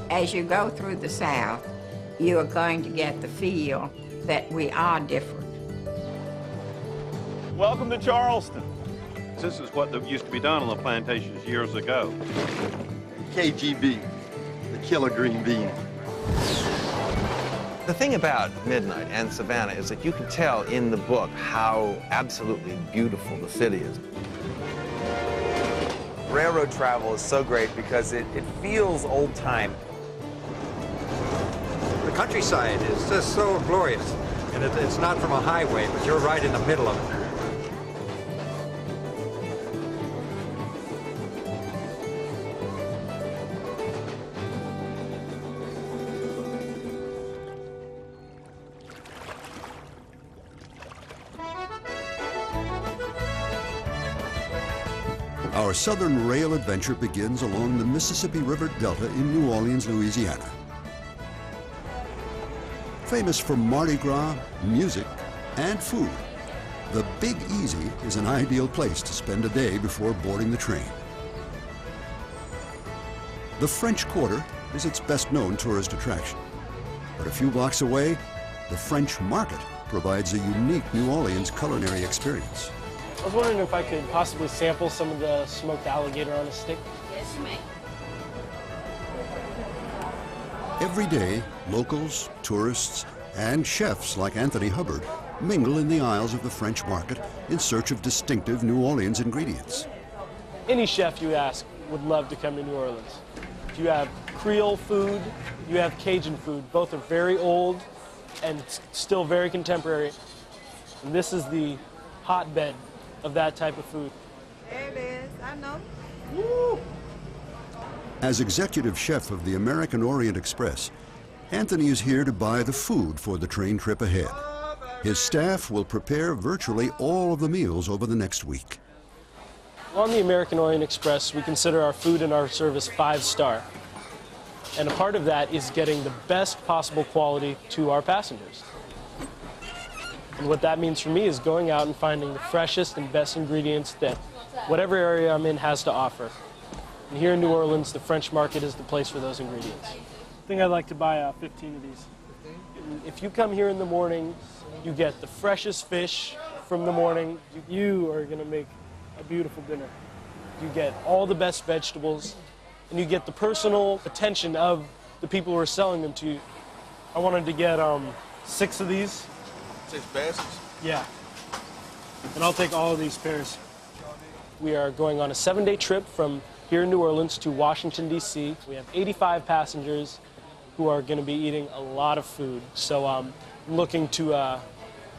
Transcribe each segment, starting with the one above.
As you go through the South, you are going to get the feel that we are different. Welcome to Charleston. This is what used to be done on the plantations years ago. KGB, the killer green bean. The thing about Midnight and Savannah is that you can tell in the book how absolutely beautiful the city is. Railroad travel is so great because it feels old time. The countryside is just so glorious, and it's not from a highway, but you're right in the middle of it. Our southern rail adventure begins along the Mississippi River Delta in New Orleans, Louisiana. Famous for Mardi Gras, music, and food, the Big Easy is an ideal place to spend a day before boarding the train. The French Quarter is its best-known tourist attraction. But a few blocks away, the French Market provides a unique New Orleans culinary experience. I was wondering if I could possibly sample some of the smoked alligator on a stick. Yes, you may. Every day, locals, tourists, and chefs like Anthony Hubbard mingle in the aisles of the French Market in search of distinctive New Orleans ingredients. Any chef you ask would love to come to New Orleans. You have Creole food, you have Cajun food. Both are very old and still very contemporary. And this is the hotbed of that type of food. There it is, I know. Woo! As executive chef of the American Orient Express, Anthony is here to buy the food for the train trip ahead. His staff will prepare virtually all of the meals over the next week. On the American Orient Express, we consider our food and our service 5-star. And a part of that is getting the best possible quality to our passengers. And what that means for me is going out and finding the freshest and best ingredients that whatever area I'm in has to offer. And here in New Orleans, the French Market is the place for those ingredients. I think I'd like to buy 15 of these. If you come here in the morning, you get the freshest fish from the morning. You are going to make a beautiful dinner. You get all the best vegetables, and you get the personal attention of the people who are selling them to you. I wanted to get 6 of these. 6 baskets? Yeah. And I'll take all of these pairs. We are going on a 7-day trip from here in New Orleans to Washington, D.C. We have 85 passengers who are going to be eating a lot of food. So I'm looking to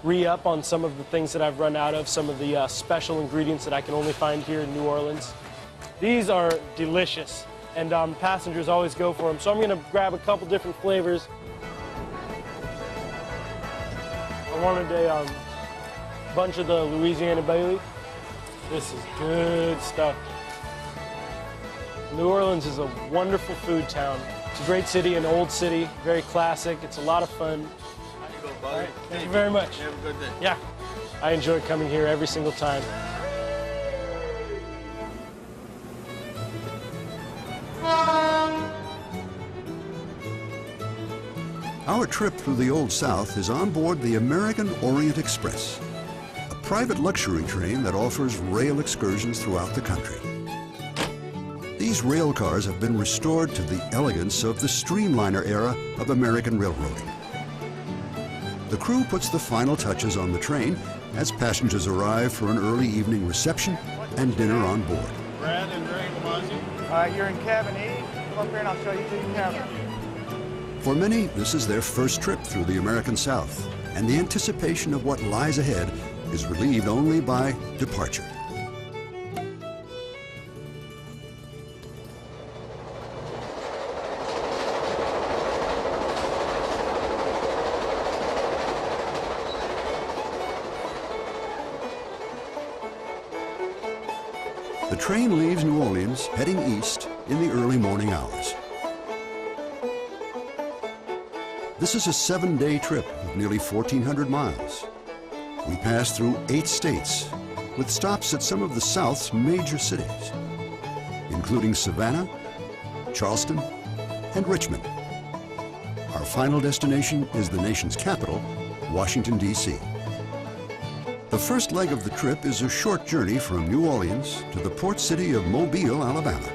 re-up on some of the things that I've run out of, some of the special ingredients that I can only find here in New Orleans. These are delicious, and passengers always go for them. So I'm going to grab a couple different flavors. I wanted a bunch of the Louisiana bay leaf. This is good stuff. New Orleans is a wonderful food town. It's a great city, an old city, very classic. It's a lot of fun. How you go, buddy? All right, thank you very much. Have a good day. Yeah, I enjoy coming here every single time. Our trip through the Old South is on board the American Orient Express, a private luxury train that offers rail excursions throughout the country. These rail cars have been restored to the elegance of the streamliner era of American railroading. The crew puts the final touches on the train as passengers arrive for an early evening reception and dinner on board. Brad and Ray Lamazzi. You're in cabin E. Come up here and I'll show you to your cabin. For many, this is their first trip through the American South, and the anticipation of what lies ahead is relieved only by departure. The train leaves New Orleans, heading east in the early morning hours. This is a 7-day trip of nearly 1,400 miles. We pass through 8 states, with stops at some of the South's major cities, including Savannah, Charleston, and Richmond. Our final destination is the nation's capital, Washington, D.C. The first leg of the trip is a short journey from New Orleans to the port city of Mobile, Alabama.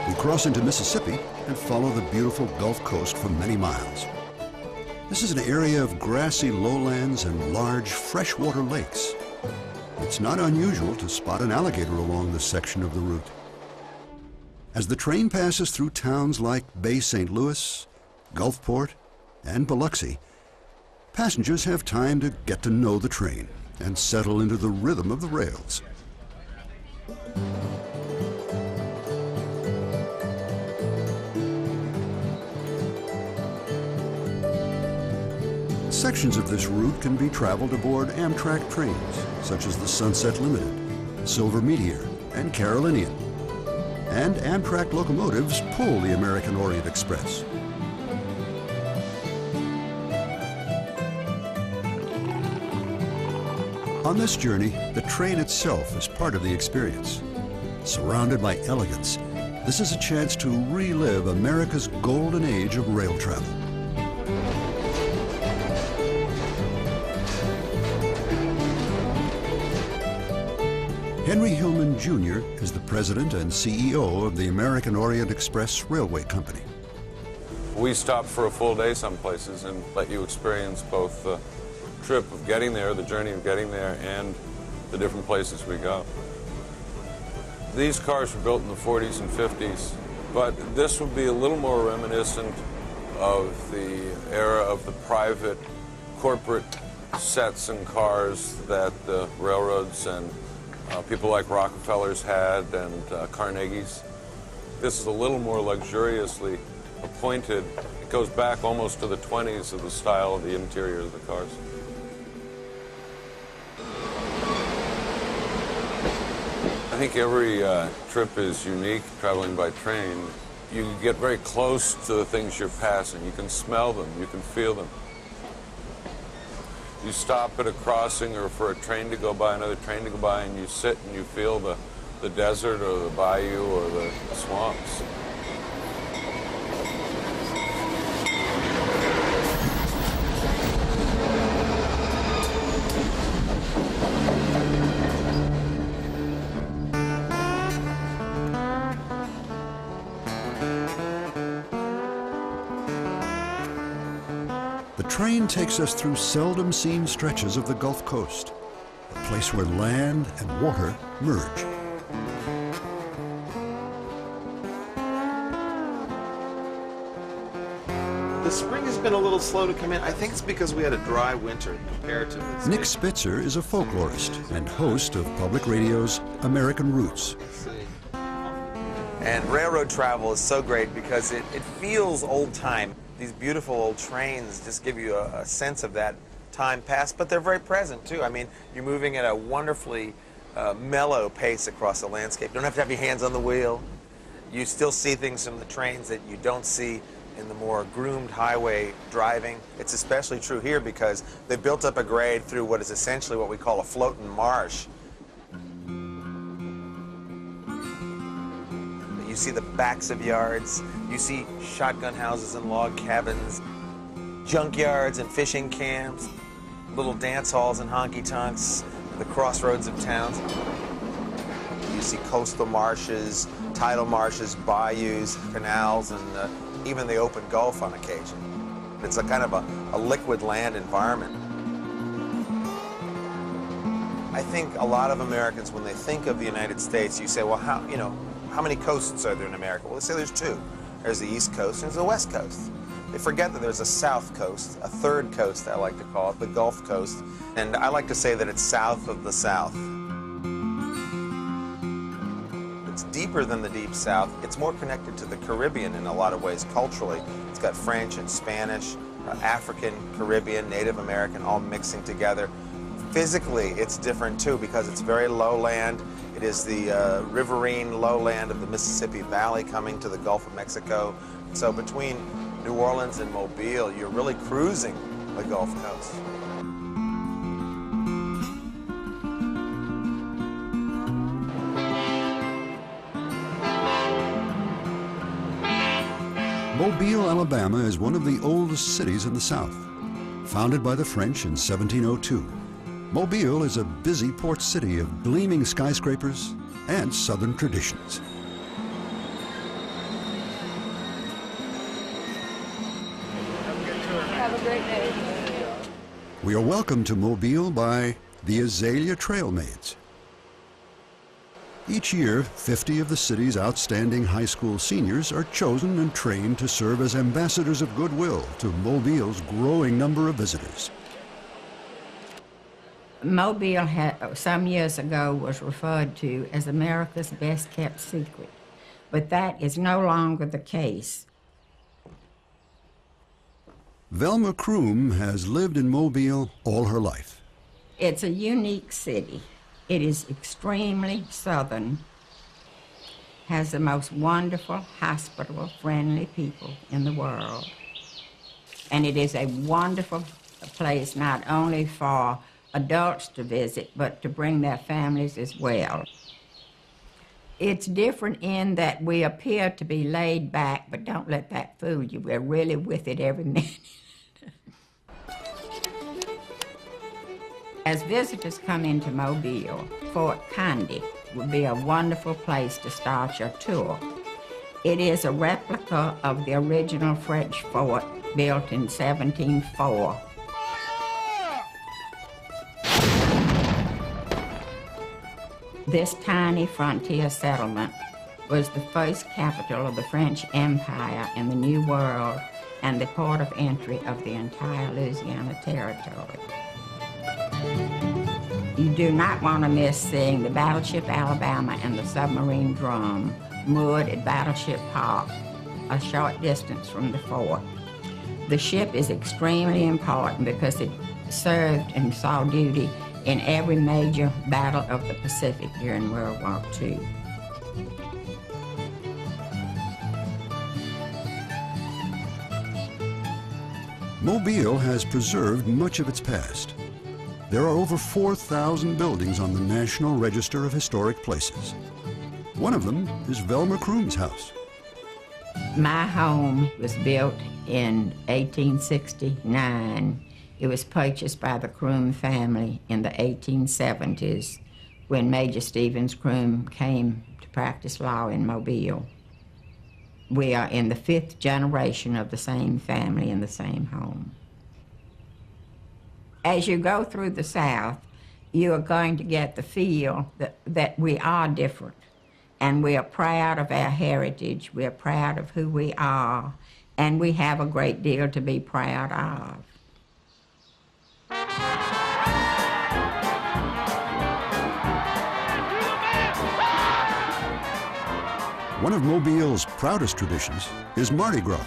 We cross into Mississippi and follow the beautiful Gulf Coast for many miles. This is an area of grassy lowlands and large freshwater lakes. It's not unusual to spot an alligator along this section of the route. As the train passes through towns like Bay St. Louis, Gulfport, and Biloxi, passengers have time to get to know the train and settle into the rhythm of the rails. Sections of this route can be traveled aboard Amtrak trains, such as the Sunset Limited, Silver Meteor, and Carolinian. And Amtrak locomotives pull the American Orient Express. On this journey, the train itself is part of the experience. Surrounded by elegance, this is a chance to relive America's golden age of rail travel. Henry Hillman Jr. is the president and CEO of the American Orient Express Railway Company. We stop for a full day some places and let you experience both the trip of getting there, the journey of getting there, and the different places we go. These cars were built in the 40s and 50s, but this would be a little more reminiscent of the era of the private corporate sets and cars that the railroads and people like Rockefellers had and Carnegie's. This is a little more luxuriously appointed. It goes back almost to the 20s of the style of the interior of the cars. I think every trip is unique traveling by train. You get very close to the things you're passing. You can smell them, you can feel them. You stop at a crossing or for a train to go by, another train to go by, and you sit and you feel the desert or the bayou or the swamps. The train takes us through seldom seen stretches of the Gulf Coast, a place where land and water merge. The spring has been a little slow to come in. I think it's because we had a dry winter comparatively. Nick Spitzer is a folklorist and host of public radio's American Roots. And railroad travel is so great because it feels old time. These beautiful old trains just give you a sense of that time past, but they're very present too. I mean, you're moving at a wonderfully mellow pace across the landscape. You don't have to have your hands on the wheel. You still see things from the trains that you don't see in the more groomed highway driving. It's especially true here because they built up a grade through what is essentially what we call a floating marsh. You see the backs of yards, you see shotgun houses and log cabins, junkyards and fishing camps, little dance halls and honky-tonks, the crossroads of towns. You see coastal marshes, tidal marshes, bayous, canals, and even the open Gulf on occasion. It's a kind of a liquid land environment. I think a lot of Americans, when they think of the United States, you say, well, how many coasts are there in America? Well, let's say there's two. There's the East Coast and there's the West Coast. They forget that there's a South Coast, a third coast, I like to call it, the Gulf Coast. And I like to say that it's south of the South. It's deeper than the Deep South. It's more connected to the Caribbean in a lot of ways culturally. It's got French and Spanish, African, Caribbean, Native American, all mixing together. Physically, it's different too because it's very lowland. It is the riverine lowland of the Mississippi Valley coming to the Gulf of Mexico. So between New Orleans and Mobile, you're really cruising the Gulf Coast. Mobile, Alabama is one of the oldest cities in the South. Founded by the French in 1702, Mobile is a busy port city of gleaming skyscrapers and Southern traditions. Have a great day. We are welcomed to Mobile by the Azalea Trail Maids. Each year, 50 of the city's outstanding high school seniors are chosen and trained to serve as ambassadors of goodwill to Mobile's growing number of visitors. Mobile, some years ago, was referred to as America's best kept secret, but that is no longer the case. Velma Kroom has lived in Mobile all her life. It's a unique city. It is extremely southern, has the most wonderful, hospitable, friendly people in the world. And it is a wonderful place not only for adults to visit, but to bring their families as well. It's different in that we appear to be laid back, but don't let that fool you. We're really with it every minute. As visitors come into Mobile, Fort Condy would be a wonderful place to start your tour. It is a replica of the original French fort built in 1704. This tiny frontier settlement was the first capital of the French Empire in the New World and the port of entry of the entire Louisiana Territory. You do not want to miss seeing the Battleship Alabama and the submarine drum moored at Battleship Park, a short distance from the fort. The ship is extremely important because it served and saw duty in every major battle of the Pacific during World War II. Mobile has preserved much of its past. There are over 4,000 buildings on the National Register of Historic Places. One of them is Velma Kroom's house. My home was built in 1869. It was purchased by the Kroom family in the 1870s when Major Stevens Kroom came to practice law in Mobile. We are in the 5th generation of the same family in the same home. As you go through the South, you are going to get the feel that we are different, and we are proud of our heritage, we are proud of who we are, and we have a great deal to be proud of. One of Mobile's proudest traditions is Mardi Gras.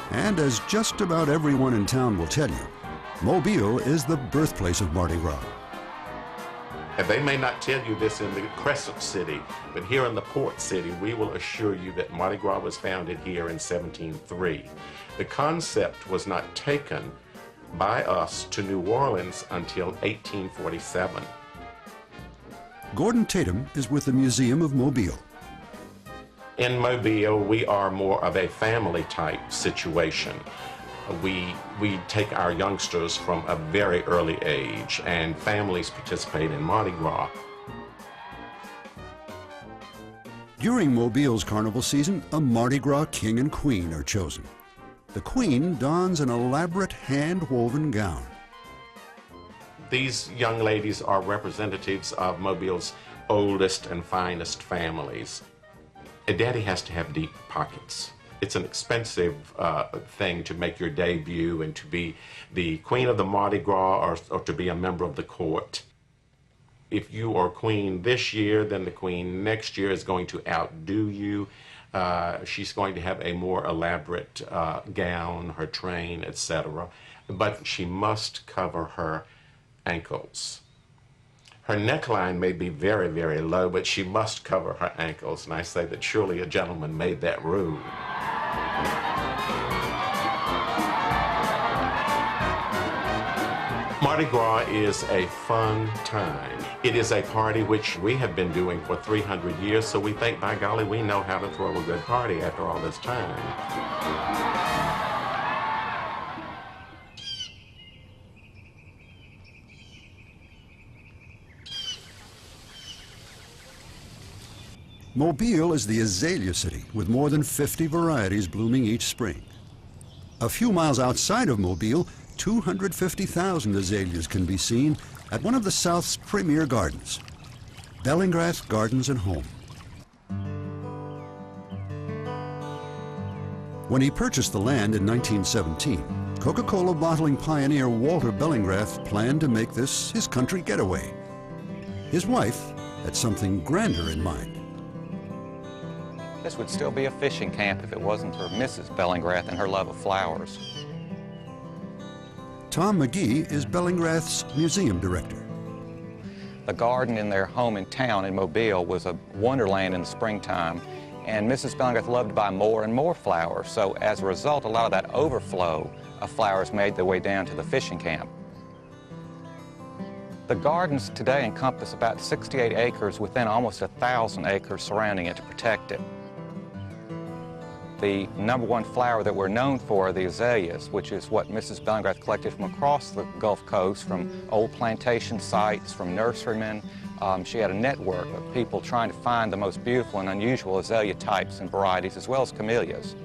And as just about everyone in town will tell you, Mobile is the birthplace of Mardi Gras. And they may not tell you this in the Crescent City, but here in the Port City, we will assure you that Mardi Gras was founded here in 1703. The concept was not taken by us to New Orleans until 1847. Gordon Tatum is with the Museum of Mobile. In Mobile, we are more of a family type situation. We take our youngsters from a very early age, and families participate in Mardi Gras. During Mobile's carnival season, a Mardi Gras king and queen are chosen. The queen dons an elaborate hand-woven gown. These young ladies are representatives of Mobile's oldest and finest families. A daddy has to have deep pockets. It's an expensive thing to make your debut and to be the queen of the Mardi Gras or to be a member of the court. If you are queen this year, then the queen next year is going to outdo you. She's going to have a more elaborate gown, her train, etc. But she must cover her ankles. Her neckline may be very, very low, but she must cover her ankles. And I say that surely a gentleman made that rule. Mardi Gras is a fun time. It is a party which we have been doing for 300 years, so we think, by golly, we know how to throw a good party after all this time. Mobile is the azalea city with more than 50 varieties blooming each spring. A few miles outside of Mobile, 250,000 azaleas can be seen at one of the South's premier gardens, Bellingrath Gardens and Home. When he purchased the land in 1917, Coca-Cola bottling pioneer Walter Bellingrath planned to make this his country getaway. His wife had something grander in mind. This would still be a fishing camp if it wasn't for Mrs. Bellingrath and her love of flowers. Tom McGee is Bellingrath's museum director. The garden in their home in town in Mobile was a wonderland in the springtime, and Mrs. Bellingrath loved to buy more and more flowers, so as a result, a lot of that overflow of flowers made their way down to the fishing camp. The gardens today encompass about 68 acres within almost 1,000 acres surrounding it to protect it. The #1 flower that we're known for are the azaleas, which is what Mrs. Bellingrath collected from across the Gulf Coast, from old plantation sites, from nurserymen. She had a network of people trying to find the most beautiful and unusual azalea types and varieties, as well as camellias.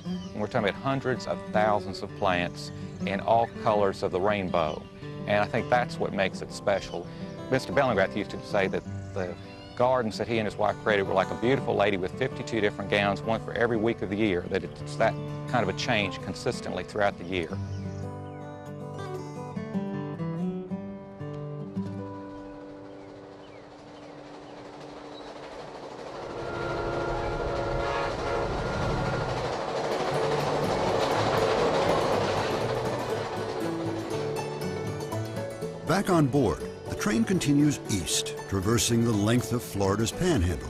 And we're talking about hundreds of thousands of plants in all colors of the rainbow. And I think that's what makes it special. Mr. Bellingrath used to say that the gardens that he and his wife created were like a beautiful lady with 52 different gowns, one for every week of the year, that it's that kind of a change consistently throughout the year. Back on board, the train continues east, traversing the length of Florida's Panhandle,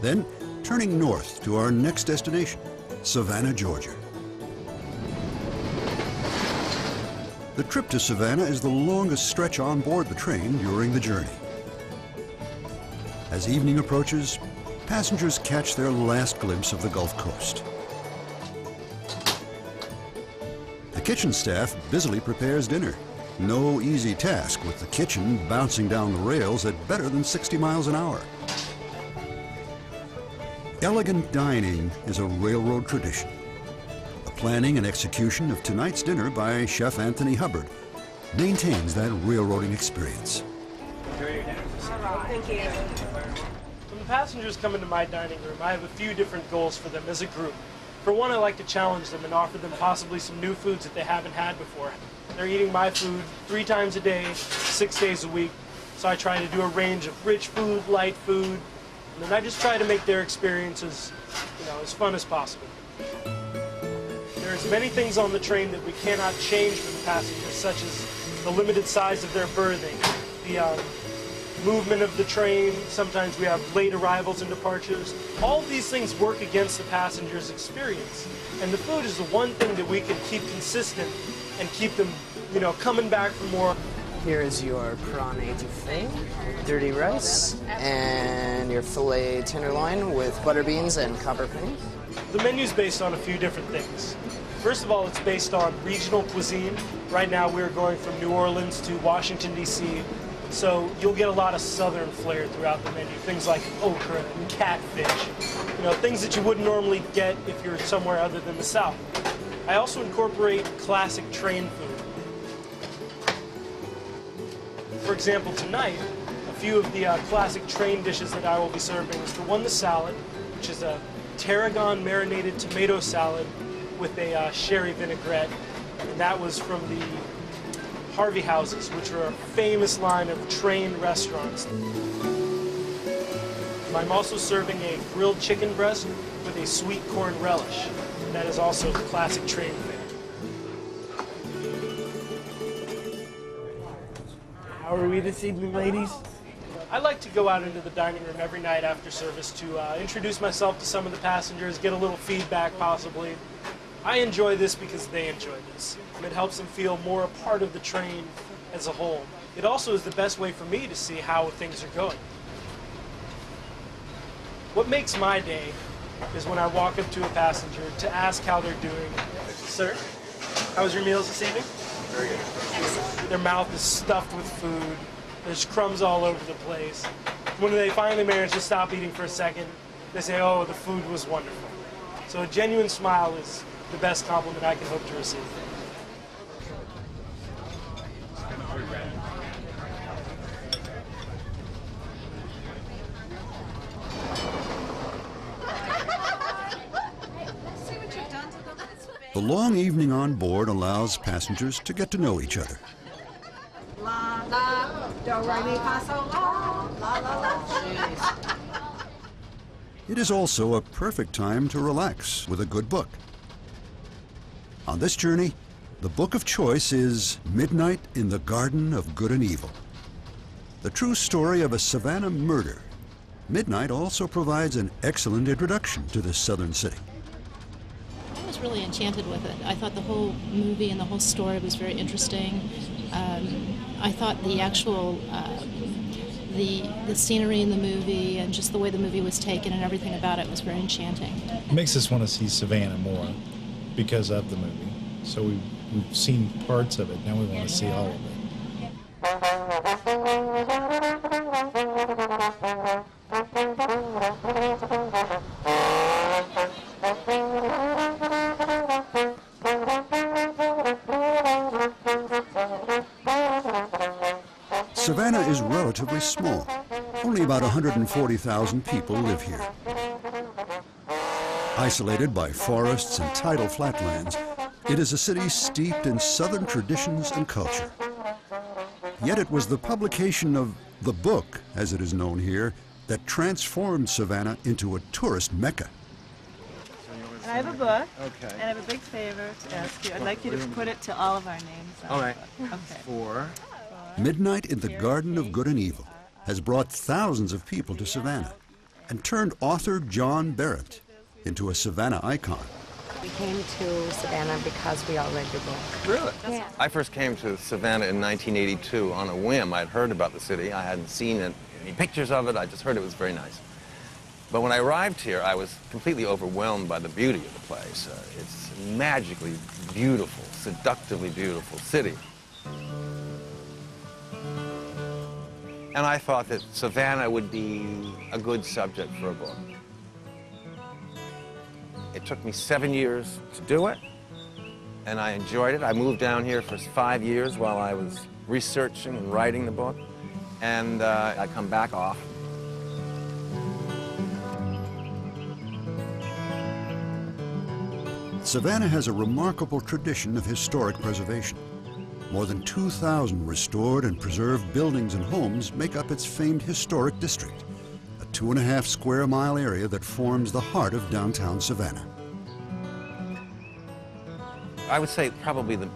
then turning north to our next destination, Savannah, Georgia. The trip to Savannah is the longest stretch on board the train during the journey. As evening approaches, passengers catch their last glimpse of the Gulf Coast. The kitchen staff busily prepares dinner. No easy task with the kitchen bouncing down the rails at better than 60 miles an hour. Elegant dining is a railroad tradition. The planning and execution of tonight's dinner by Chef Anthony Hubbard maintains that railroading experience. Thank you. When the passengers come into my dining room, I have a few different goals for them as a group. For one, I like to challenge them and offer them possibly some new foods that they haven't had before. They're eating my food 3 times a day, 6 days a week, so I try to do a range of rich food, light food, and then I just try to make their experiences, as fun as possible. There's many things on the train that we cannot change for the passengers, such as the limited size of their berthing, the movement of the train. Sometimes we have late arrivals and departures. All of these things work against the passenger's experience, and the food is the one thing that we can keep consistent and keep them, coming back for more. Here is your prawn étouffée, dirty rice, and your filet tenderloin with butter beans and copper cream. The menu's based on a few different things. First of all, it's based on regional cuisine. Right now we're going from New Orleans to Washington, D.C., so you'll get a lot of southern flair throughout the menu. Things like okra and catfish, things that you wouldn't normally get if you're somewhere other than the South. I also incorporate classic train food. For example, tonight, a few of the classic train dishes that I will be serving is, for one, the salad, which is a tarragon marinated tomato salad with a sherry vinaigrette, and that was from the Harvey Houses, which are a famous line of train restaurants. I'm also serving a grilled chicken breast with a sweet corn relish. That is also the classic train fare. How are we this evening, ladies? I like to go out into the dining room every night after service to introduce myself to some of the passengers, get a little feedback possibly. I enjoy this because they enjoy this. It helps them feel more a part of the train as a whole. It also is the best way for me to see how things are going. What makes my day is when I walk up to a passenger to ask how they're doing. Sir, how was your meals this evening? Very good. Excellent. Their mouth is stuffed with food. There's crumbs all over the place. When they finally manage to stop eating for a second, they say, oh, the food was wonderful. So a genuine smile is the best compliment I can hope to receive. The long evening on board allows passengers to get to know each other. La la, do re mi fa sol la, la la la. It is also a perfect time to relax with a good book. On this journey, the book of choice is Midnight in the Garden of Good and Evil. The true story of a Savannah murder. Midnight also provides an excellent introduction to this southern city. I was really enchanted with it. I thought the whole movie and the whole story was very interesting. I thought the actual the scenery in the movie and just the way the movie was taken and everything about it was very enchanting. It makes us want to see Savannah more because of the movie. So we've seen parts of it, now we want to see all of it. Savannah is relatively small. Only about 140,000 people live here. Isolated by forests and tidal flatlands, it is a city steeped in southern traditions and culture. Yet it was the publication of the book, as it is known here, that transformed Savannah into a tourist mecca. I have a book, Okay. and I have a big favor to ask you. I'd like you to put it to all of our names on All right. the book. Okay. Four. Midnight in the Garden of Good and Evil has brought thousands of people to Savannah and turned author John Barrett into a Savannah icon. We came to Savannah because we all read your book. Really? Yeah. I first came to Savannah in 1982 on a whim. I'd heard about the city. I hadn't seen any pictures of it. I just heard it was very nice. But when I arrived here, I was completely overwhelmed by the beauty of the place. It's a magically beautiful, seductively beautiful city. And I thought that Savannah would be a good subject for a book. It took me 7 years to do it, and I enjoyed it. I moved down here for 5 years while I was researching and writing the book, and I come back off. Savannah has a remarkable tradition of historic preservation. More than 2,000 restored and preserved buildings and homes make up its famed historic district, a 2.5 square mile area that forms the heart of downtown Savannah. I would say probably the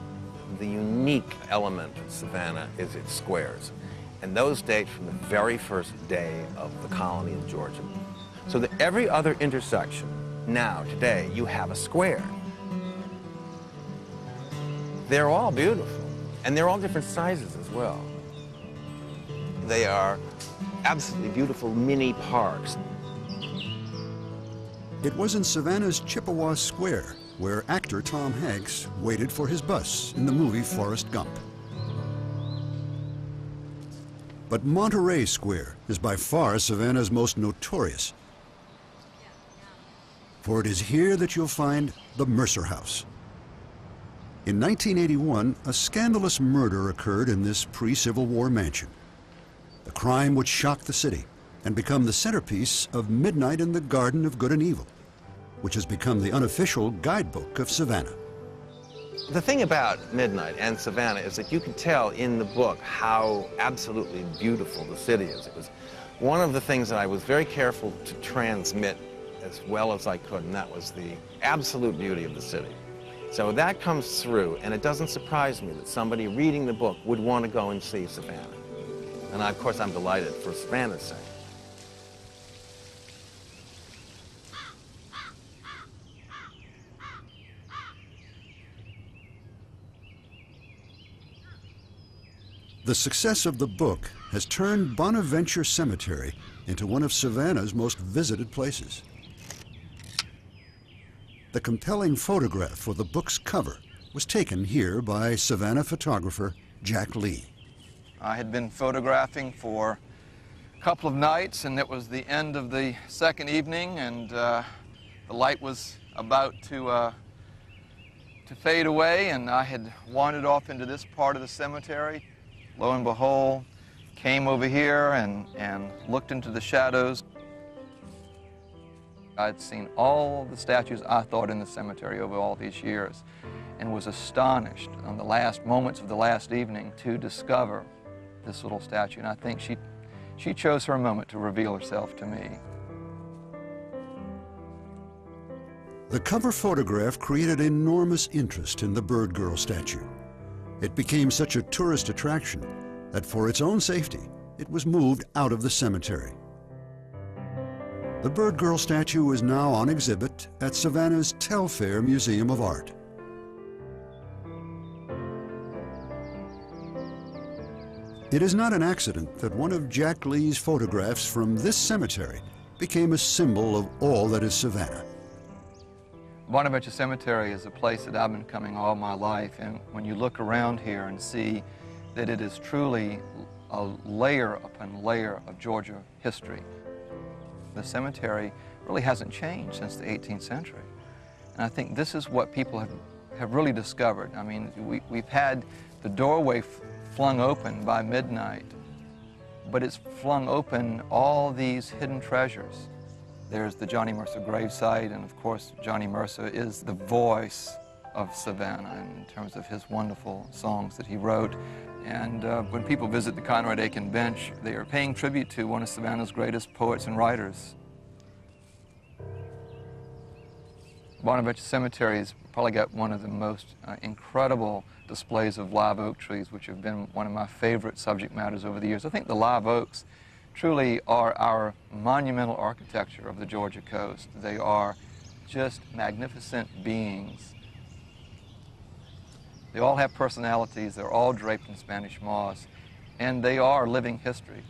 unique element of Savannah is its squares. And those date from the very first day of the colony of Georgia. So that every other intersection now, today, you have a square. They're all beautiful. And they're all different sizes as well. They are absolutely beautiful mini parks. It was in Savannah's Chippewa Square where actor Tom Hanks waited for his bus in the movie Forrest Gump. But Monterey Square is by far Savannah's most notorious. For it is here that you'll find the Mercer House. In 1981, a scandalous murder occurred in this pre-Civil War mansion. The crime would shock the city and become the centerpiece of Midnight in the Garden of Good and Evil, which has become the unofficial guidebook of Savannah. The thing about Midnight and Savannah is that you can tell in the book how absolutely beautiful the city is. It was one of the things that I was very careful to transmit as well as I could, and that was the absolute beauty of the city. So that comes through, and it doesn't surprise me that somebody reading the book would want to go and see Savannah. And of course, I'm delighted for Savannah's sake. the success of the book has turned Bonaventure Cemetery into one of Savannah's most visited places. The compelling photograph for the book's cover was taken here by Savannah photographer Jack Lee. I had been photographing for a couple of nights, and it was the end of the second evening, and the light was about to fade away, and I had wandered off into this part of the cemetery. Lo and behold, came over here and looked into the shadows. I'd seen all the statues I thought in the cemetery over all these years, and was astonished on the last moments of the last evening to discover this little statue. And I think she chose her moment to reveal herself to me. The cover photograph created enormous interest in the Bird Girl statue. It became such a tourist attraction that for its own safety, it was moved out of the cemetery. The Bird Girl statue is now on exhibit at Savannah's Telfair Museum of Art. It is not an accident that one of Jack Lee's photographs from this cemetery became a symbol of all that is Savannah. Bonaventure Cemetery is a place that I've been coming all my life, and when you look around here and see that it is truly a layer upon layer of Georgia history. The cemetery really hasn't changed since the 18th century. And I think this is what people have really discovered. I mean, we've had the doorway flung open by midnight, but it's flung open all these hidden treasures. There's the Johnny Mercer gravesite, and of course, Johnny Mercer is the voice of Savannah in terms of his wonderful songs that he wrote. And when people visit the Conrad Aiken Bench, they are paying tribute to one of Savannah's greatest poets and writers. Bonaventure Cemetery has probably got one of the most incredible displays of live oak trees, which have been one of my favorite subject matters over the years. I think the live oaks truly are our monumental architecture of the Georgia coast. They are just magnificent beings. They all have personalities, they're all draped in Spanish moss, and they are living history.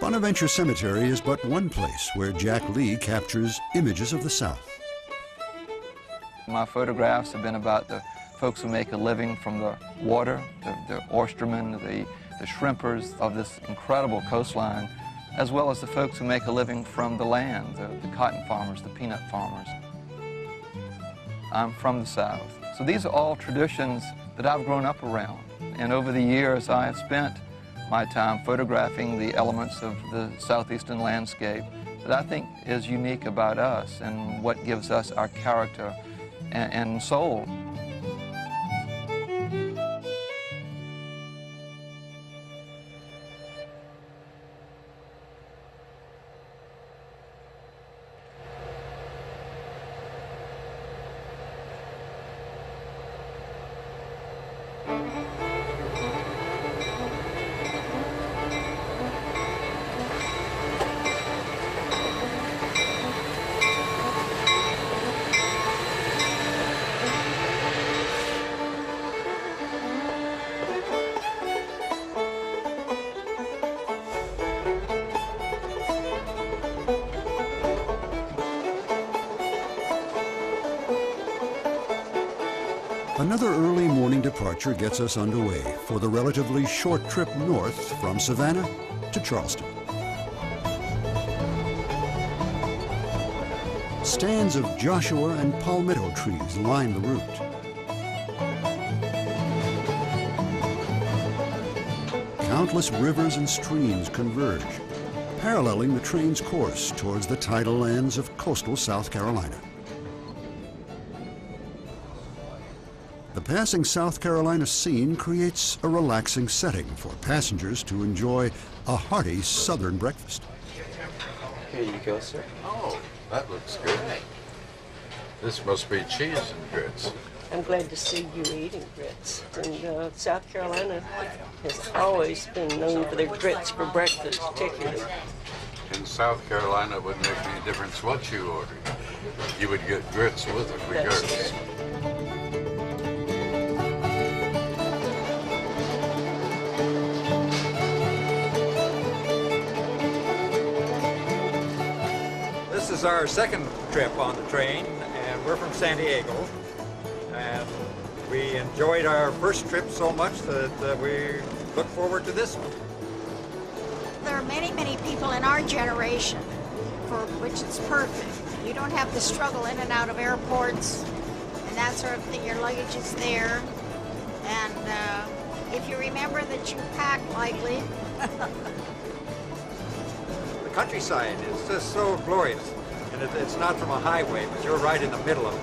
Bonaventure Cemetery is but one place where Jack Lee captures images of the South. My photographs have been about the folks who make a living from the water, the oystermen, the shrimpers of this incredible coastline, as well as the folks who make a living from the land, the cotton farmers, the peanut farmers. I'm from the South. So these are all traditions that I've grown up around. And over the years, I have spent my time photographing the elements of the southeastern landscape that I think is unique about us and what gives us our character and soul. Another early morning departure gets us underway for the relatively short trip north from Savannah to Charleston. Stands of Joshua and palmetto trees line the route. Countless rivers and streams converge, paralleling the train's course towards the tidal lands of coastal South Carolina. The passing South Carolina scene creates a relaxing setting for passengers to enjoy a hearty southern breakfast. Here you go, sir. Oh, that looks good. This must be cheese and grits. I'm glad to see you eating grits. And South Carolina has always been known for their grits for breakfast, particularly. In South Carolina, it wouldn't make any difference what you ordered. You would get grits with it regardless. is our second trip on the train, and we're from San Diego. And we enjoyed our first trip so much that we look forward to this one. There are many, many people in our generation for which it's perfect. You don't have to struggle in and out of airports and that sort of thing. Your luggage is there. And if you remember that you pack lightly. The countryside is just so glorious. And it's not from a highway, but you're right in the middle of it.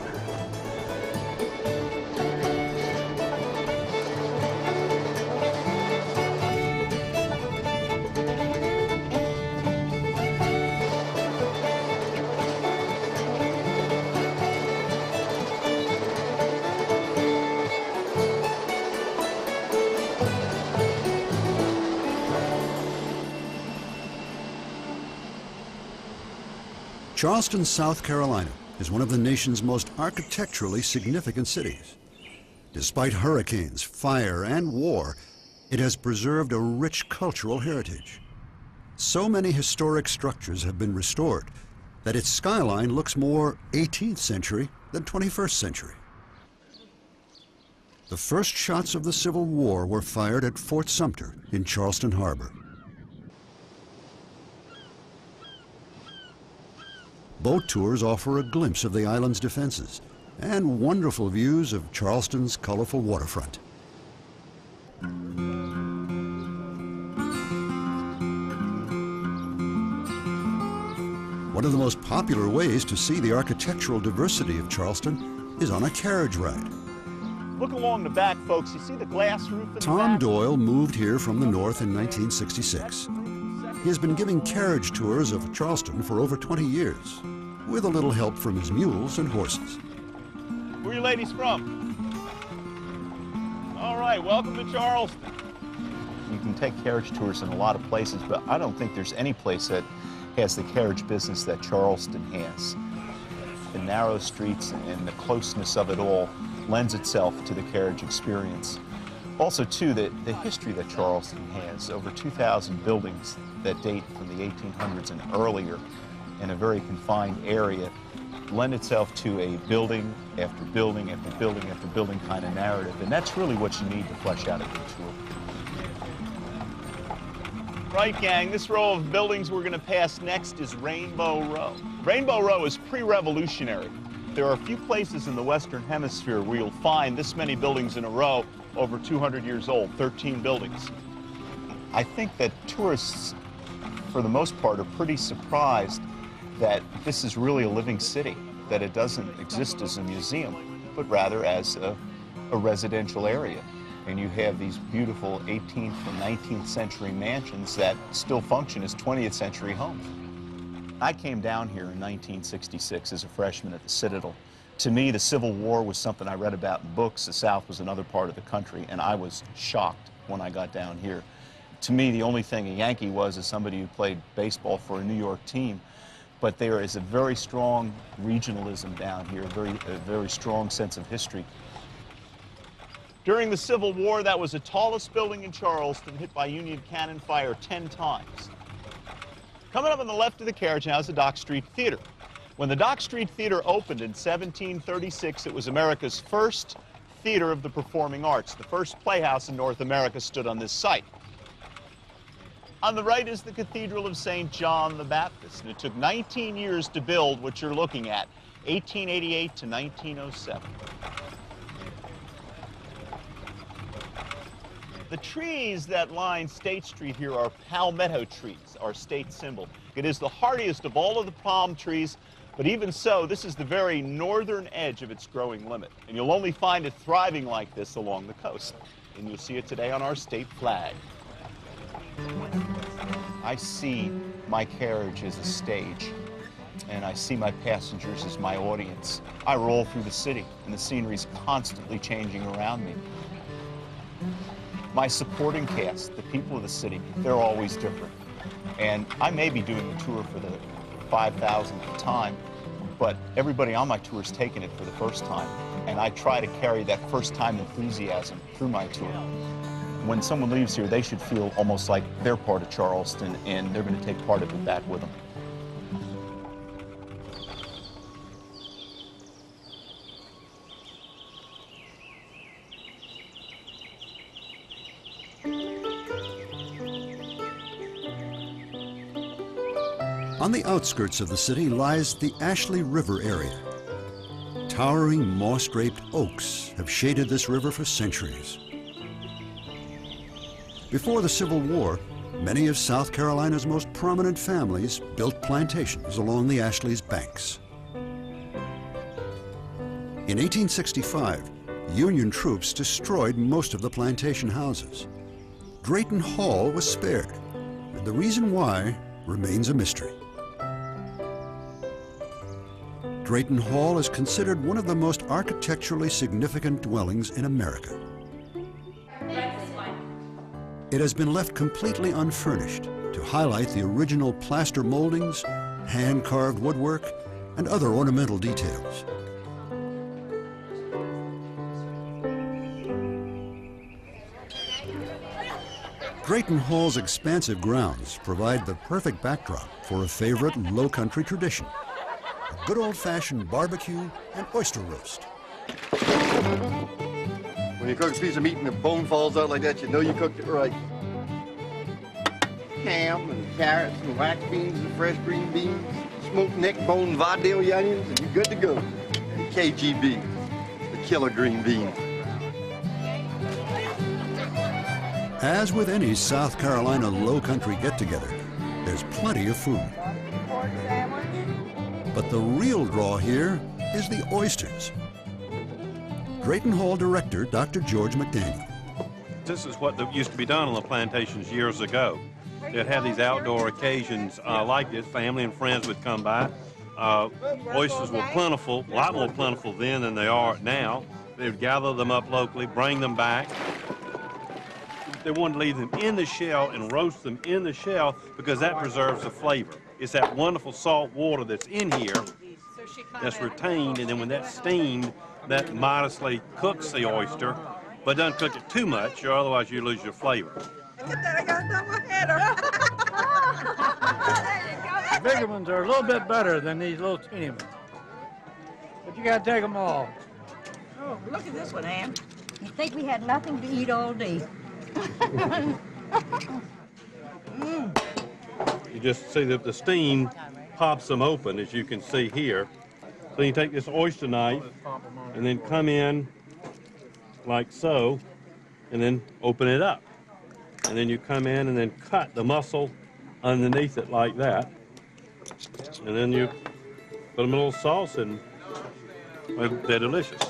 Charleston, South Carolina is one of the nation's most architecturally significant cities. Despite hurricanes, fire, and war, it has preserved a rich cultural heritage. So many historic structures have been restored that its skyline looks more 18th century than 21st century. The first shots of the Civil War were fired at Fort Sumter in Charleston Harbor. Boat tours offer a glimpse of the island's defenses and wonderful views of Charleston's colorful waterfront. One of the most popular ways to see the architectural diversity of Charleston is on a carriage ride. Look along the back, folks. You see the glass roof in the Tom back? Doyle moved here from the north in 1966. He has been giving carriage tours of Charleston for over 20 years, with a little help from his mules and horses. Where are you ladies from? All right, welcome to Charleston. You can take carriage tours in a lot of places, but I don't think there's any place that has the carriage business that Charleston has. The narrow streets and the closeness of it all lends itself to the carriage experience. Also, too, the history that Charleston has, over 2,000 buildings that date from the 1800s and earlier in a very confined area, lend itself to a building after building after building after building kind of narrative. And that's really what you need to flesh out a good tour. Right, gang, this row of buildings we're going to pass next is Rainbow Row. Rainbow Row is pre-revolutionary. There are a few places in the Western Hemisphere where you'll find this many buildings in a row over 200 years old, 13 buildings. I think that tourists, for the most part, are pretty surprised that this is really a living city, that it doesn't exist as a museum, but rather as a residential area. And you have these beautiful 18th and 19th century mansions that still function as 20th century homes. I came down here in 1966 as a freshman at the Citadel. To me, the Civil War was something I read about in books. The South was another part of the country, and I was shocked when I got down here. To me, the only thing a Yankee was is somebody who played baseball for a New York team. But there is a very strong regionalism down here, a very strong sense of history. During the Civil War, that was the tallest building in Charleston, hit by Union cannon fire 10 times. Coming up on the left of the carriage now is the Dock Street Theater. When the Dock Street Theater opened in 1736, it was America's first theater of the performing arts. The first playhouse in North America stood on this site. On the right is the Cathedral of St. John the Baptist, and it took 19 years to build what you're looking at, 1888 to 1907. The trees that line State Street here are palmetto trees, our state symbol. It is the hardiest of all of the palm trees, but even so, this is the very northern edge of its growing limit. And you'll only find it thriving like this along the coast. And you'll see it today on our state flag. I see my carriage as a stage, and I see my passengers as my audience. I roll through the city, and the scenery's constantly changing around me. My supporting cast, the people of the city, they're always different. And I may be doing the tour for the 5,000th time, but everybody on my tour is taking it for the first time. And I try to carry that first-time enthusiasm through my tour. When someone leaves here, they should feel almost like they're part of Charleston, and they're going to take part of it back with them. On the outskirts of the city lies the Ashley River area. Towering moss-draped oaks have shaded this river for centuries. Before the Civil War, many of South Carolina's most prominent families built plantations along the Ashley's banks. In 1865, Union troops destroyed most of the plantation houses. Drayton Hall was spared, and the reason why remains a mystery. Drayton Hall is considered one of the most architecturally significant dwellings in America. It has been left completely unfurnished to highlight the original plaster moldings, hand-carved woodwork, and other ornamental details. Drayton Hall's expansive grounds provide the perfect backdrop for a favorite low-country tradition, a good old-fashioned barbecue and oyster roast. When you cook a piece of meat and the bone falls out like that, you know you cooked it right. Ham and carrots and wax beans and fresh green beans, smoked neck bone Vidalia onions, and you're good to go. And KGB, the killer green bean. As with any South Carolina low-country get-together, there's plenty of food. But the real draw here is the oysters. Drayton Hall director, Dr. George McDaniel. This is what used to be done on the plantations years ago. They'd have these outdoor occasions like this. Family and friends would come by. Oysters were plentiful, a lot more plentiful then than they are now. They would gather them up locally, bring them back. They wanted to leave them in the shell and roast them in the shell because that preserves the flavor. It's that wonderful salt water that's in here that's retained, and then when that's steamed, that modestly cooks the oyster, but doesn't cook it too much, or otherwise you lose your flavor. The bigger ones are a little bit better than these little teeny ones, but you gotta take them all. Oh, look at this one, Ann. You'd think we had nothing to eat all day. You just see that the steam pops them open, as you can see here. So you take this oyster knife and then come in like so, and then open it up. And then you come in and then cut the muscle underneath it like that. And then you put them in a little sauce, and they're delicious.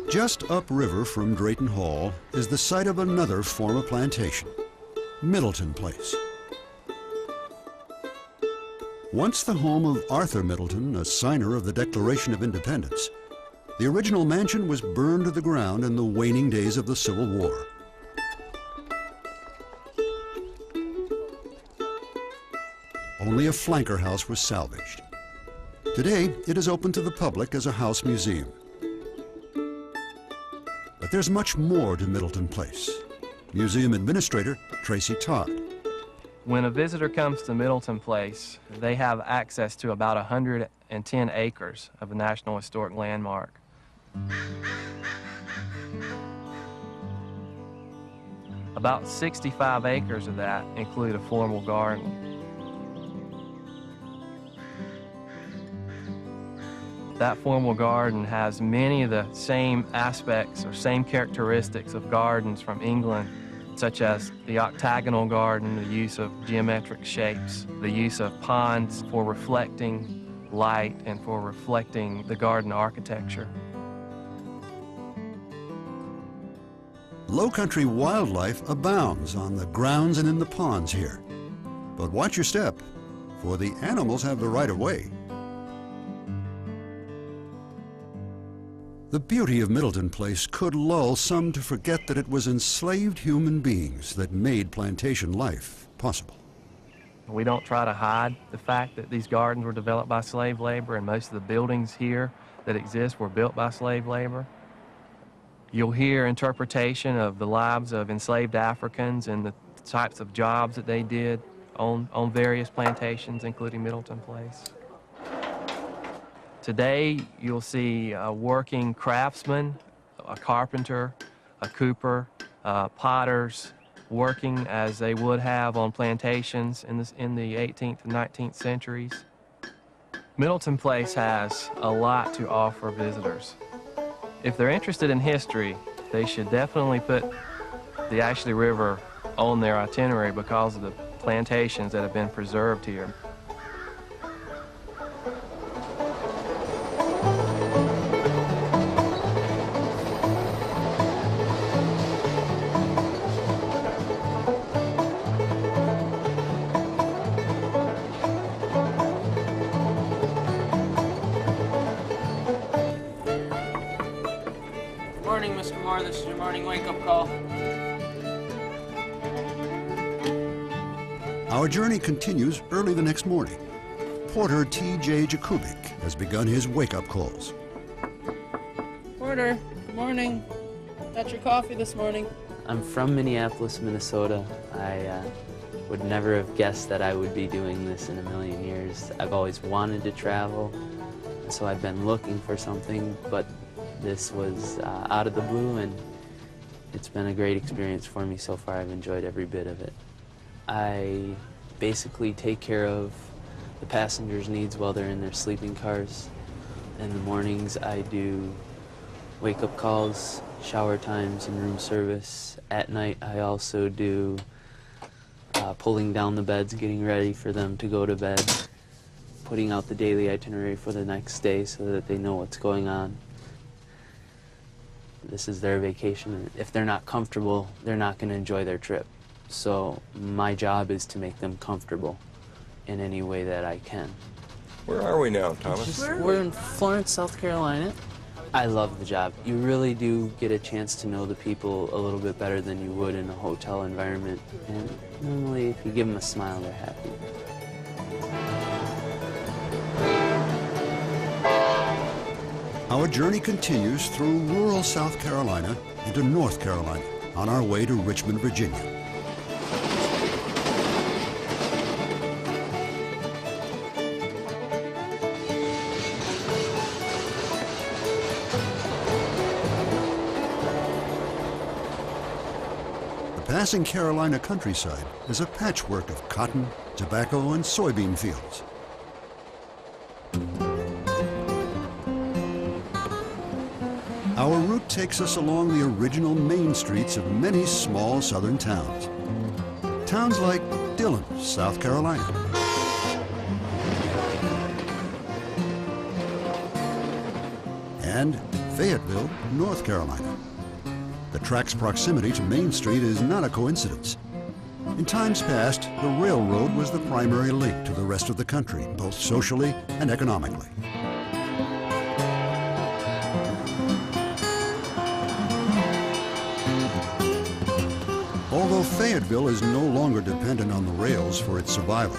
Just upriver from Drayton Hall is the site of another former plantation, Middleton Place. Once the home of Arthur Middleton, a signer of the Declaration of Independence, the original mansion was burned to the ground in the waning days of the Civil War. Only a flanker house was salvaged. Today, it is open to the public as a house museum. But there's much more to Middleton Place. Museum Administrator Tracy Todd. When a visitor comes to Middleton Place, they have access to about 110 acres of a National Historic Landmark. About 65 acres of that include a formal garden. That formal garden has many of the same aspects or same characteristics of gardens from England, such as the octagonal garden, the use of geometric shapes, the use of ponds for reflecting light and for reflecting the garden architecture. Low-country wildlife abounds on the grounds and in the ponds here. But watch your step, for the animals have the right of way. The beauty of Middleton Place could lull some to forget that it was enslaved human beings that made plantation life possible. We don't try to hide the fact that these gardens were developed by slave labor, and most of the buildings here that exist were built by slave labor. You'll hear interpretation of the lives of enslaved Africans and the types of jobs that they did on various plantations, including Middleton Place. Today, you'll see a working craftsman, a carpenter, a cooper, potters, working as they would have on plantations in the 18th and 19th centuries. Middleton Place has a lot to offer visitors. If they're interested in history, they should definitely put the Ashley River on their itinerary because of the plantations that have been preserved here. Morning, Mr. Moore. This is your morning wake-up call. Our journey continues early the next morning. Porter T.J. Jakubik has begun his wake-up calls. Porter, good morning. Got your coffee this morning. I'm from Minneapolis, Minnesota. I would never have guessed that I would be doing this in a million years. I've always wanted to travel, so I've been looking for something, but this was out of the blue, and it's been a great experience for me so far. I've enjoyed every bit of it. I basically take care of the passengers' needs while they're in their sleeping cars. In the mornings, I do wake-up calls, shower times, and room service. At night, I also do pulling down the beds, getting ready for them to go to bed, putting out the daily itinerary for the next day so that they know what's going on. This is their vacation. If they're not comfortable, they're not going to enjoy their trip. So my job is to make them comfortable in any way that I can. Where are we now, Thomas? We're in Florence, South Carolina. I love the job. You really do get a chance to know the people a little bit better than you would in a hotel environment. And normally, if you give them a smile, they're happy. Our journey continues through rural South Carolina into North Carolina on our way to Richmond, Virginia. The passing Carolina countryside is a patchwork of cotton, tobacco, and soybean fields. Our route takes us along the original main streets of many small southern towns. Towns like Dillon, South Carolina. And Fayetteville, North Carolina. The track's proximity to Main Street is not a coincidence. In times past, the railroad was the primary link to the rest of the country, both socially and economically. Although Fayetteville is no longer dependent on the rails for its survival,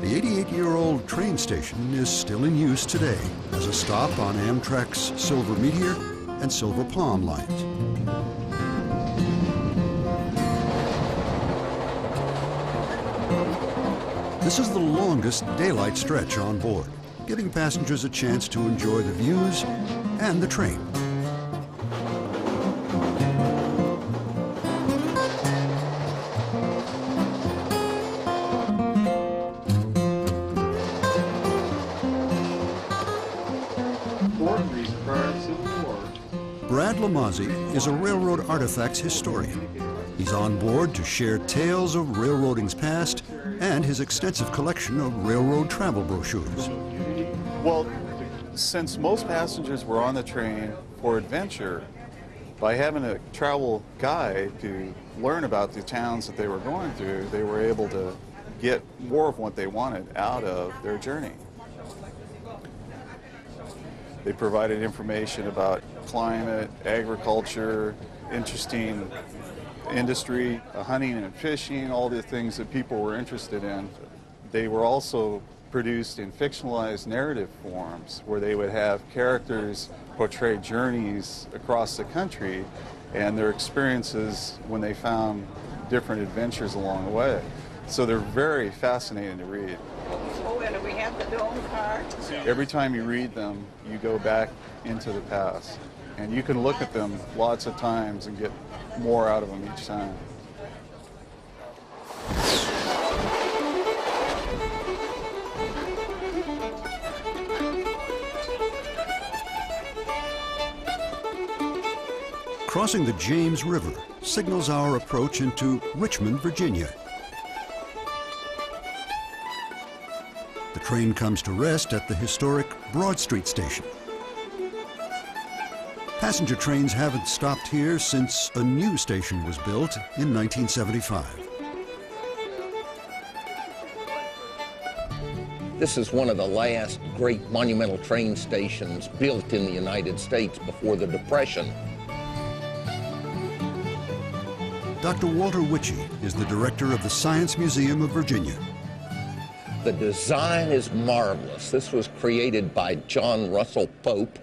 the 88-year-old train station is still in use today as a stop on Amtrak's Silver Meteor and Silver Palm lines. This is the longest daylight stretch on board, giving passengers a chance to enjoy the views and the train. Brad Lamazzi is a railroad artifacts historian. He's on board to share tales of railroading's past and his extensive collection of railroad travel brochures. Well, since most passengers were on the train for adventure, by having a travel guide to learn about the towns that they were going through, they were able to get more of what they wanted out of their journey. They provided information about climate, agriculture, interesting industry, hunting and fishing, all the things that people were interested in. They were also produced in fictionalized narrative forms where they would have characters portray journeys across the country and their experiences when they found different adventures along the way. So they're very fascinating to read. Oh, and we have the dome card. Every time you read them, you go back into the past. And you can look at them lots of times and get more out of them each time. Crossing the James River signals our approach into Richmond, Virginia. The train comes to rest at the historic Broad Street station. Passenger trains haven't stopped here since a new station was built in 1975. This is one of the last great monumental train stations built in the United States before the Depression. Dr. Walter Witchey is the director of the Science Museum of Virginia. The design is marvelous. This was created by John Russell Pope,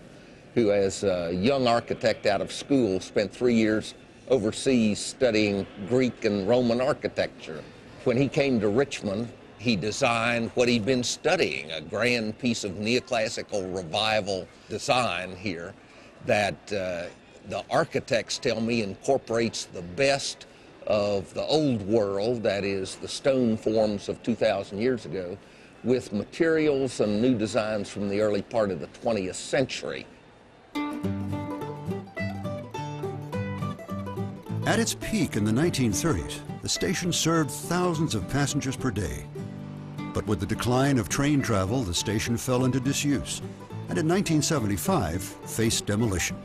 who as a young architect out of school spent 3 years overseas studying Greek and Roman architecture. When he came to Richmond, he designed what he'd been studying, a grand piece of neoclassical revival design here that the architects tell me incorporates the best of the old world, that is the stone forms of 2,000 years ago, with materials and new designs from the early part of the 20th century. At its peak in the 1930s, the station served thousands of passengers per day. But with the decline of train travel, the station fell into disuse, and in 1975 faced demolition.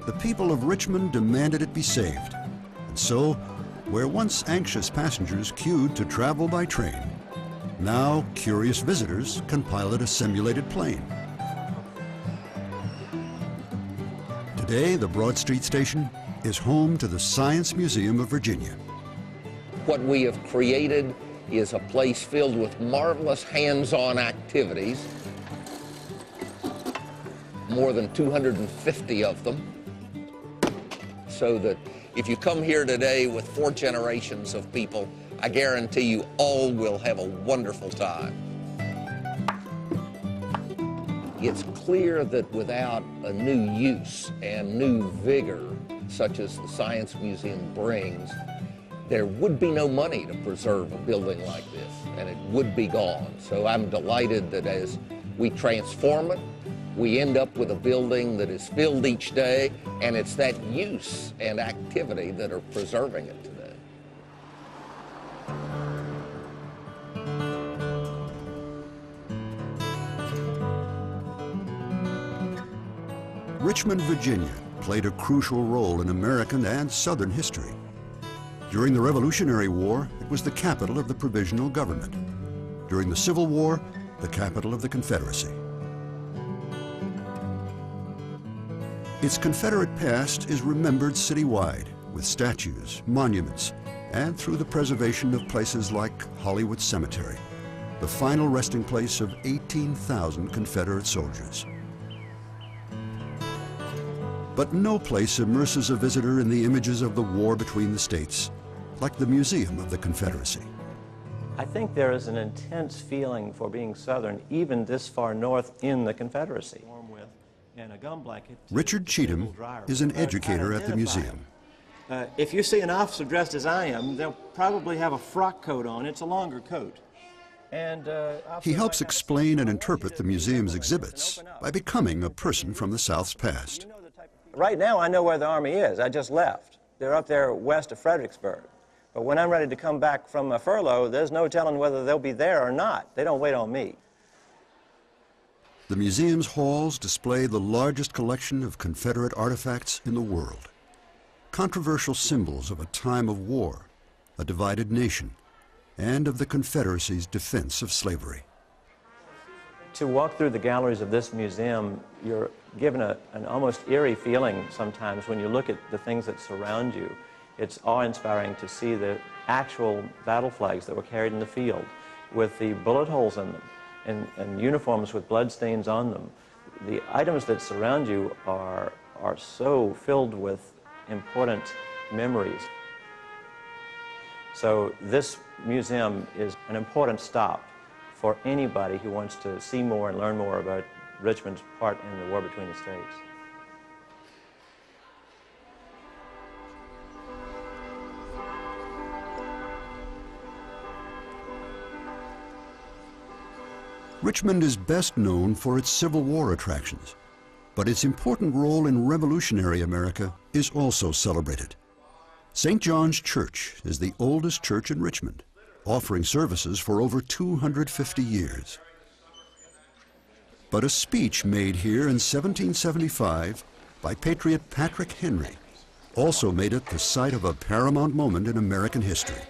The people of Richmond demanded it be saved, and so, where once anxious passengers queued to travel by train, now curious visitors can pilot a simulated plane. Today, the Broad Street station is home to the Science Museum of Virginia. What we have created is a place filled with marvelous hands-on activities, more than 250 of them, so that if you come here today with 4 generations of people, I guarantee you all will have a wonderful time. It's clear that without a new use and new vigor, such as the Science Museum brings, there would be no money to preserve a building like this, and it would be gone. So I'm delighted that as we transform it, we end up with a building that is filled each day, and it's that use and activity that are preserving it today. Richmond, Virginia played a crucial role in American and Southern history. During the Revolutionary War, it was the capital of the provisional government. During the Civil War, the capital of the Confederacy. Its Confederate past is remembered citywide with statues, monuments, and through the preservation of places like Hollywood Cemetery, the final resting place of 18,000 Confederate soldiers. But no place immerses a visitor in the images of the war between the states, like the Museum of the Confederacy. I think there is an intense feeling for being Southern, even this far north in the Confederacy. And a gum blanket. Richard Cheatham is an educator at the museum. If you see an officer dressed as I am, they'll probably have a frock coat on. It's a longer coat. And he helps explain and interpret the museum's exhibits by becoming a person from the South's past. Right now, I know where the Army is. I just left. They're up there west of Fredericksburg. But when I'm ready to come back from a furlough, there's no telling whether they'll be there or not. They don't wait on me. The museum's halls display the largest collection of Confederate artifacts in the world. Controversial symbols of a time of war, a divided nation, and of the Confederacy's defense of slavery. To walk through the galleries of this museum, you're given an almost eerie feeling sometimes when you look at the things that surround you. It's awe-inspiring to see the actual battle flags that were carried in the field with the bullet holes in them and uniforms with bloodstains on them. The items that surround you are so filled with important memories. So this museum is an important stop for anybody who wants to see more and learn more about Richmond's part in the war between the states. Richmond is best known for its Civil War attractions. but its important role in revolutionary America is also celebrated. St. John's Church is the oldest church in Richmond, offering services for over 250 years. But a speech made here in 1775 by Patriot Patrick Henry also made it the site of a paramount moment in American history,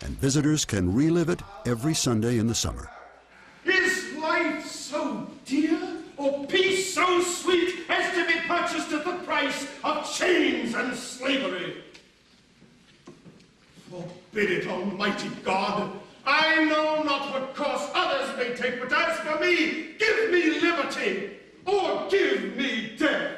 and visitors can relive it every Sunday in the summer. Is life so dear, or peace so sweet as to be purchased at the price of chains and slavery? Forbid it, Almighty God. I know not what course others may take, but as for me, give me liberty, or give me death.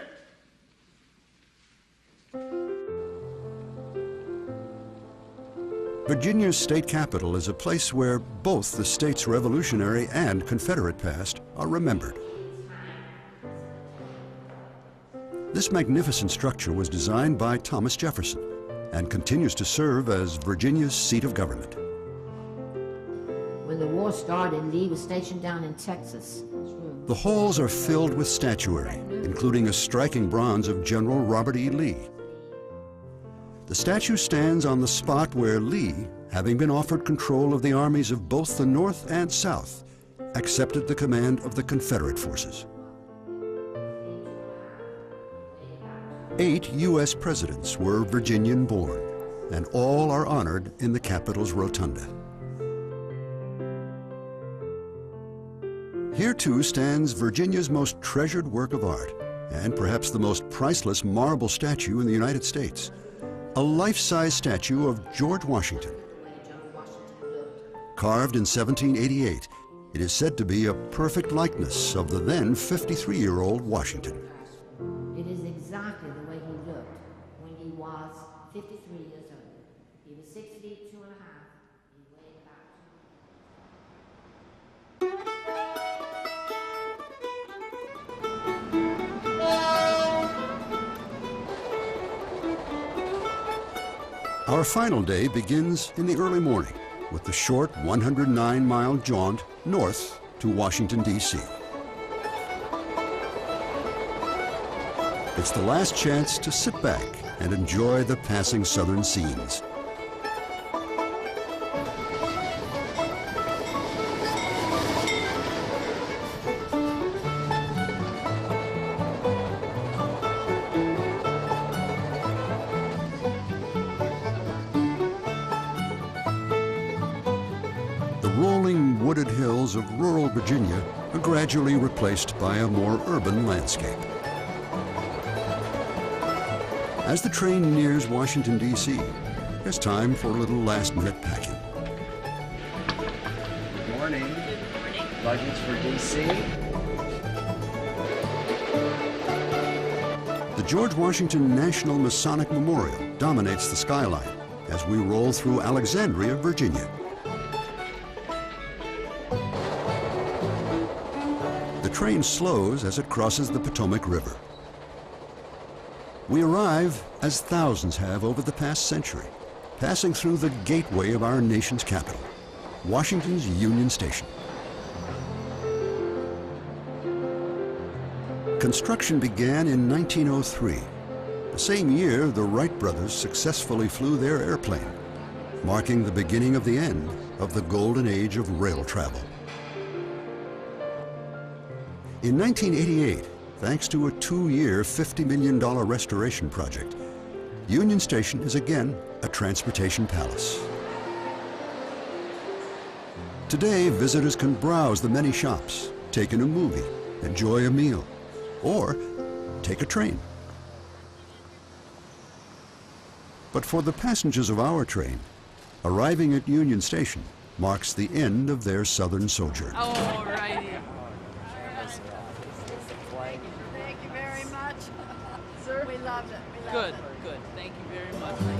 Virginia's state capital is a place where both the state's Revolutionary and Confederate past are remembered. This magnificent structure was designed by Thomas Jefferson and continues to serve as Virginia's seat of government. When the war started, Lee was stationed down in Texas. The halls are filled with statuary, including a striking bronze of General Robert E. Lee. The statue stands on the spot where Lee, having been offered control of the armies of both the North and South, accepted the command of the Confederate forces. 8 U.S. presidents were Virginian born, and all are honored in the Capitol's rotunda. Here too stands Virginia's most treasured work of art, and perhaps the most priceless marble statue in the United States. A life-size statue of George Washington. Carved in 1788, it is said to be a perfect likeness of the then 53-year-old Washington. It is exactly the way he looked when he was 53 years old. He was 6 feet 2 1/2. He weighed Our final day begins in the early morning with the short 109-mile jaunt north to Washington, D.C. It's the last chance to sit back and enjoy the passing southern scenes. Wooded hills of rural Virginia are gradually replaced by a more urban landscape. As the train nears Washington, D.C., there's time for a little last-minute packing. Good morning. Luggage for D.C. The George Washington National Masonic Memorial dominates the skyline as we roll through Alexandria, Virginia. The train slows as it crosses the Potomac River. We arrive, as thousands have over the past century, passing through the gateway of our nation's capital, Washington's Union Station. Construction began in 1903, the same year the Wright brothers successfully flew their airplane, marking the beginning of the end of the golden age of rail travel. In 1988, thanks to a 2-year, $50 million restoration project, Union Station is again a transportation palace. Today, visitors can browse the many shops, take in a movie, enjoy a meal, or take a train. But for the passengers of our train, arriving at Union Station marks the end of their southern sojourn. All righty. Thank you very much. Sir, we loved it. Good, good. Thank you very much.